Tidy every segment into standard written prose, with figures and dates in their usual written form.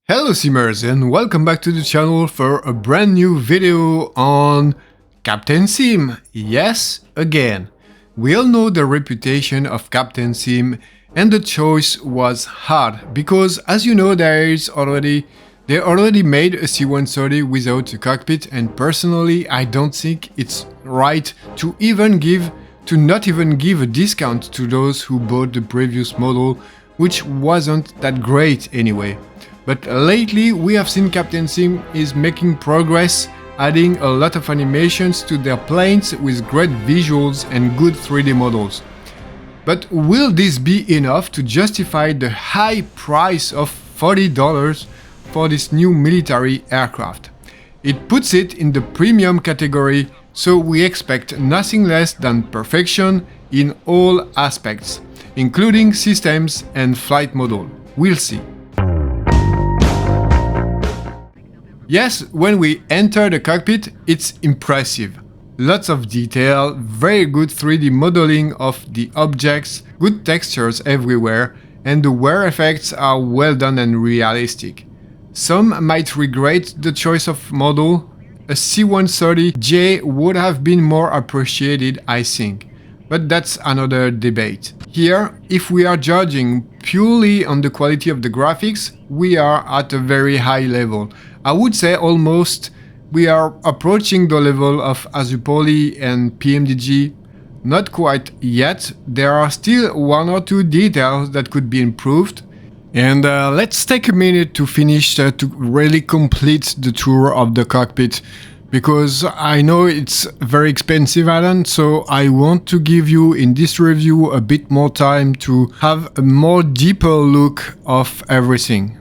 Hello Simmers and welcome back to the channel for a brand new video on Captain Sim. Yes, again. We all know the reputation of Captain Sim and the choice was hard because as you know they already made a C-130 without a cockpit, and personally I don't think it's right to not even give a discount to those who bought the previous model, which wasn't that great anyway. But lately we have seen Captain Sim is making progress, adding a lot of animations to their planes with great visuals and good 3D models. But will this be enough to justify the high price of $40 for this new military aircraft? It puts it in the premium category, so we expect nothing less than perfection in all aspects, including systems and flight model. We'll see. Yes, when we enter the cockpit, it's impressive. Lots of detail, very good 3D modeling of the objects, good textures everywhere, and the wear effects are well done and realistic. Some might regret the choice of model. A C-130J would have been more appreciated, I think. But that's another debate. Here, if we are judging purely on the quality of the graphics, we are at a very high level. I would say almost we are approaching the level of Asupoli and PMDG. Not quite yet, there are still one or two details that could be improved. And let's take a minute to finish to really complete the tour of the cockpit, because I know it's very expensive add-on, so I want to give you in this review a bit more time to have a more deeper look of everything.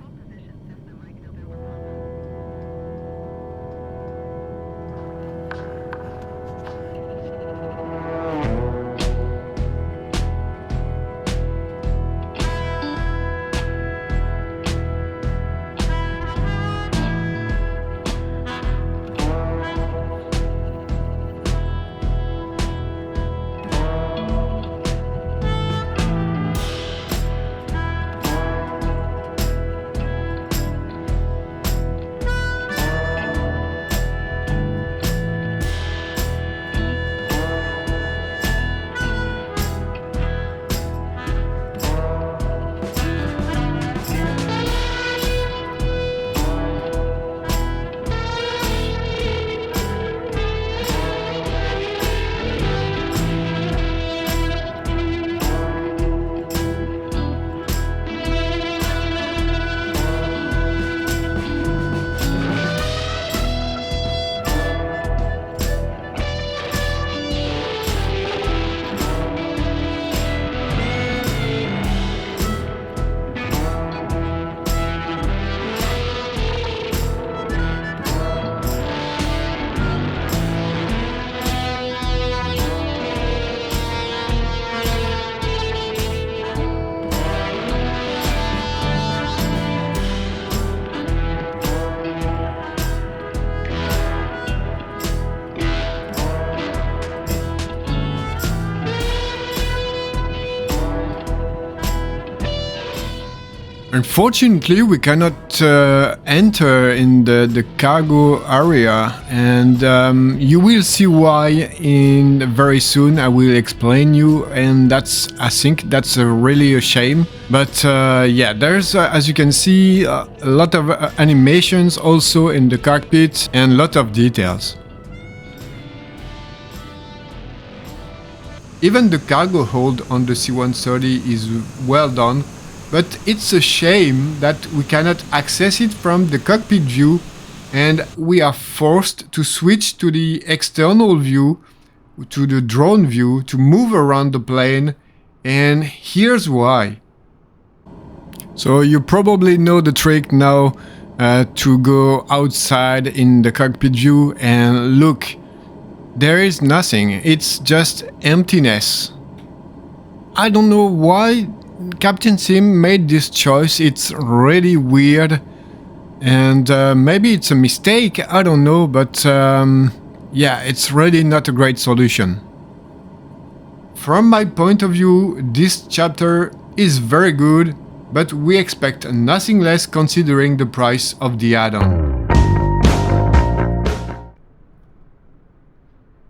Unfortunately, we cannot enter in the cargo area, and you will see why in very soon. I will explain you, and I think that's really a shame. But yeah, there's as you can see a lot of animations also in the cockpit and a lot of details. Even the cargo hold on the C-130 is well done. But it's a shame that we cannot access it from the cockpit view and we are forced to switch to the external view, to the drone view, to move around the plane, and here's why. So you probably know the trick now to go outside in the cockpit view and look. There is nothing, it's just emptiness. I don't know why Captain Sim made this choice. It's really weird, and maybe it's a mistake, I don't know, but yeah, it's really not a great solution. From my point of view, this chapter is very good. but we expect nothing less considering the price of the add-on.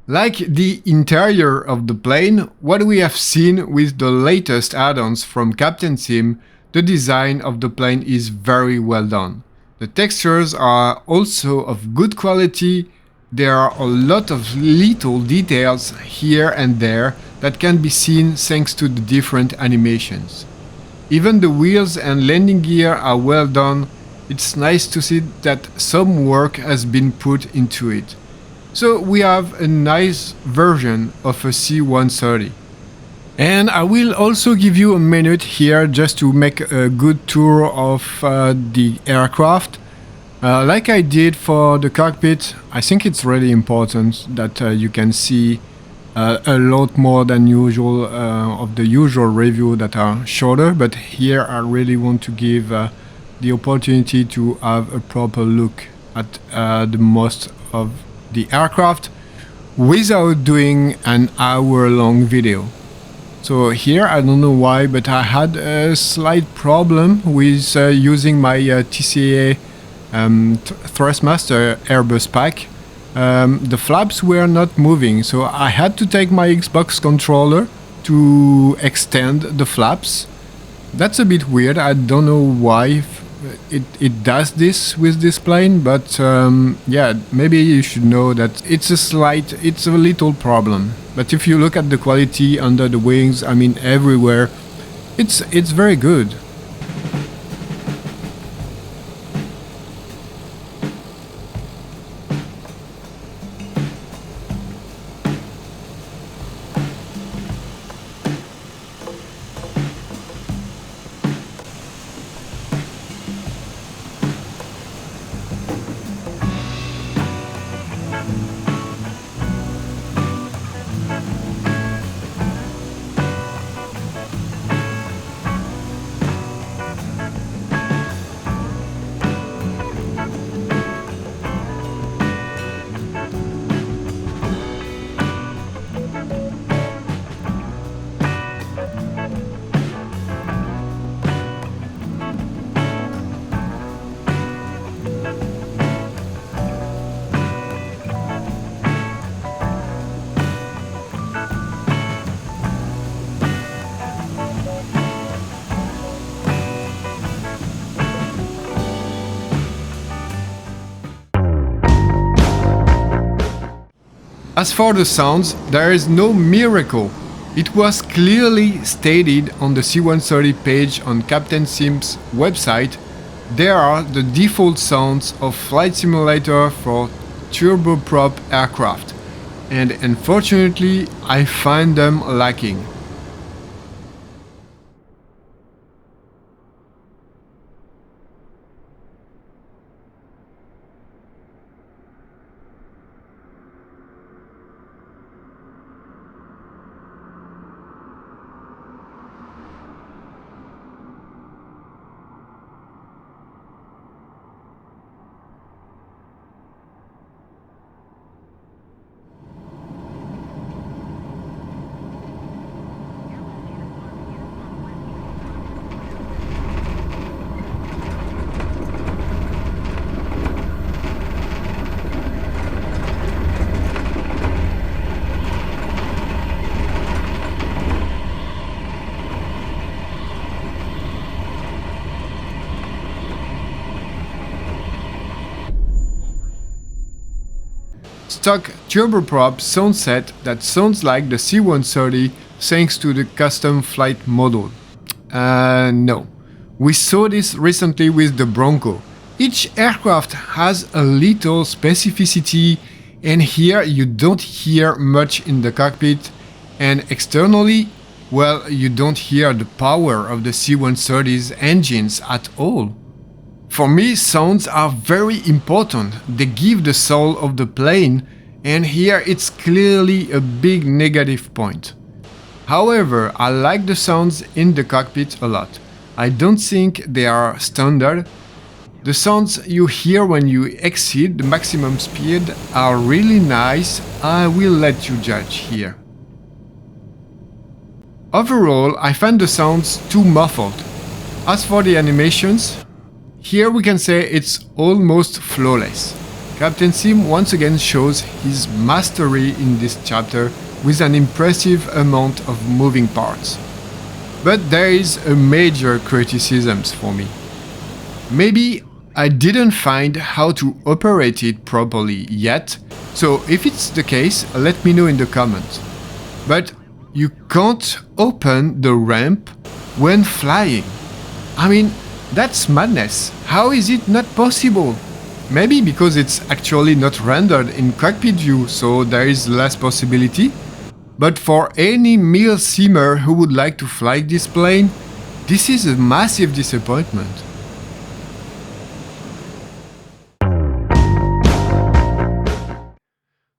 Like the interior of the plane, what we have seen with the latest add-ons from Captain Sim, the design of the plane is very well done. The textures are also of good quality. There are a lot of little details here and there that can be seen thanks to the different animations. Even the wheels and landing gear are well done. It's nice to see that some work has been put into it. So we have a nice version of a C-130. And I will also give you a minute here just to make a good tour of the aircraft. Like I did for the cockpit, I think it's really important that you can see a lot more than usual of the usual review that are shorter, but here I really want to give the opportunity to have a proper look at the most of the aircraft without doing an hour-long video. So here, I don't know why, but I had a slight problem with using my TCA Thrustmaster Airbus pack. The flaps were not moving, so I had to take my Xbox controller to extend the flaps. That's a bit weird, I don't know why it does this with this plane, but yeah, maybe you should know that it's a little problem. But if you look at the quality under the wings, I mean everywhere, it's very good. As for the sounds, there is no miracle. It was clearly stated on the C-130 page on Captain Sim's website. There are the default sounds of Flight Simulator for turboprop aircraft, and unfortunately I find them lacking. Stock turboprop sound set that sounds like the C-130 thanks to the custom flight model. No. We saw this recently with the Bronco. Each aircraft has a little specificity, and here you don't hear much in the cockpit, and externally, well, you don't hear the power of the C-130's engines at all. For me, sounds are very important. They give the soul of the plane, and here it's clearly a big negative point. However, I like the sounds in the cockpit a lot. I don't think they are standard. The sounds you hear when you exceed the maximum speed are really nice. I will let you judge here. Overall, I find the sounds too muffled. As for the animations, here we can say it's almost flawless. Captain Sim once again shows his mastery in this chapter with an impressive amount of moving parts. But there is a major criticism for me. Maybe I didn't find how to operate it properly yet, so if it's the case, let me know in the comments. But you can't open the ramp when flying. I mean, that's madness. How is it not possible? Maybe because it's actually not rendered in cockpit view, so there is less possibility. But for any meal simmer who would like to fly this plane, this is a massive disappointment.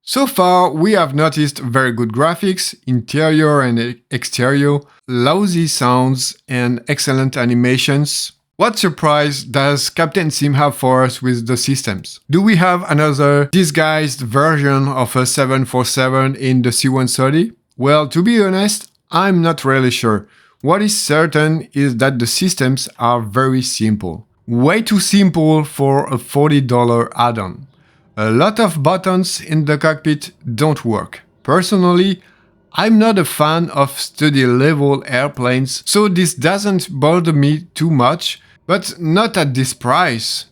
So far, we have noticed very good graphics, interior and exterior, lousy sounds, and excellent animations. What surprise does Captain Sim have for us with the systems? Do we have another disguised version of a 747 in the C-130? Well, to be honest, I'm not really sure. What is certain is that the systems are very simple. Way too simple for a $40 add-on. A lot of buttons in the cockpit don't work. Personally, I'm not a fan of study-level airplanes, so this doesn't bother me too much, but not at this price.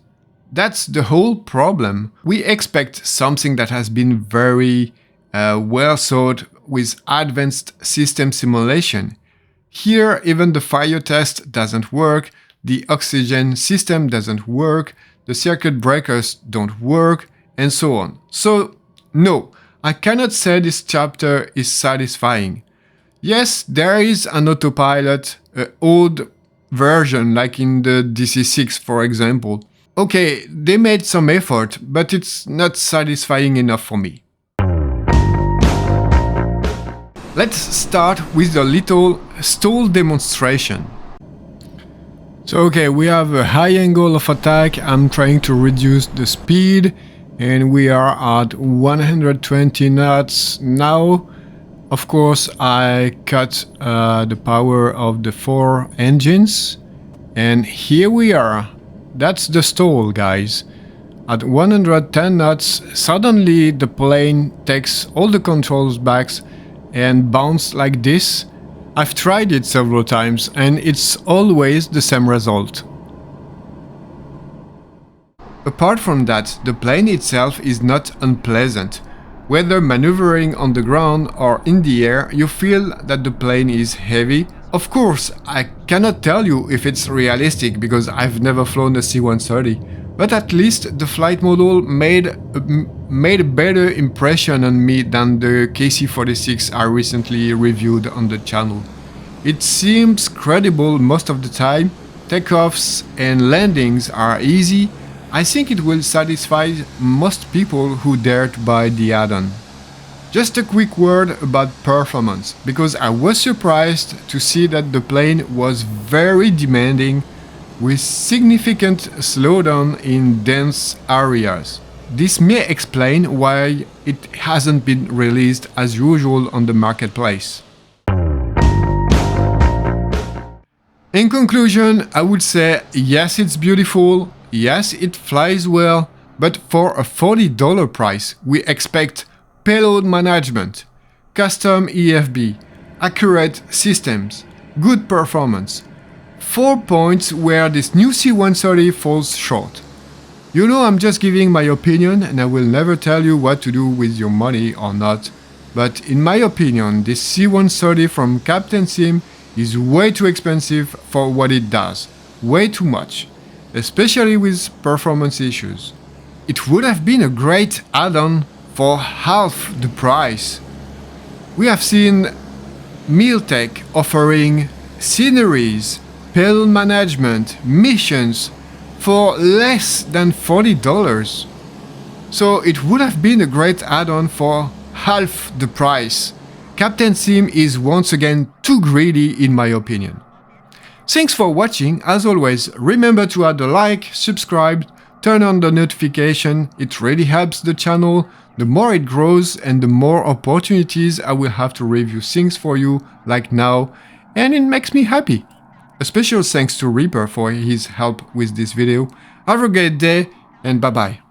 That's the whole problem. We expect something that has been very well thought with advanced system simulation. Here, even the fire test doesn't work, the oxygen system doesn't work, the circuit breakers don't work, and so on. So, no, I cannot say this chapter is satisfying. Yes, there is an autopilot, an old version like in the DC-6 for example. Okay, they made some effort, but it's not satisfying enough for me. Let's start with a little stall demonstration. So okay, we have a high angle of attack, I'm trying to reduce the speed, and we are at 120 knots now. Of course, I cut the power of the 4 engines, and here we are. That's the stall, guys. At 110 knots, suddenly the plane takes all the controls back and bounce like this. I've tried it several times and it's always the same result. Apart from that, the plane itself is not unpleasant. Whether maneuvering on the ground or in the air, you feel that the plane is heavy. Of course, I cannot tell you if it's realistic because I've never flown a C-130, but at least the flight model made a better impression on me than the KC-46 I recently reviewed on the channel. It seems credible most of the time, takeoffs and landings are easy. I think it will satisfy most people who dare to buy the add-on. Just a quick word about performance, because I was surprised to see that the plane was very demanding with significant slowdown in dense areas. This may explain why it hasn't been released as usual on the marketplace. In conclusion, I would say yes, it's beautiful, yes, it flies well, but for a $40 price, we expect payload management, custom EFB, accurate systems, good performance. 4 points where this new C-130 falls short. You know, I'm just giving my opinion and I will never tell you what to do with your money or not, but in my opinion, this C-130 from Captain Sim is way too expensive for what it does, way too much, especially with performance issues. It would have been a great add-on for half the price. We have seen Miltech offering sceneries, payload management, missions for less than $40. So it would have been a great add-on for half the price. Captain Sim is once again too greedy in my opinion. Thanks for watching. As always, remember to add a like, subscribe, turn on the notification, it really helps the channel. The more it grows and the more opportunities I will have to review things for you like now, and it makes me happy. A special thanks to Reaper for his help with this video. Have a great day and bye bye.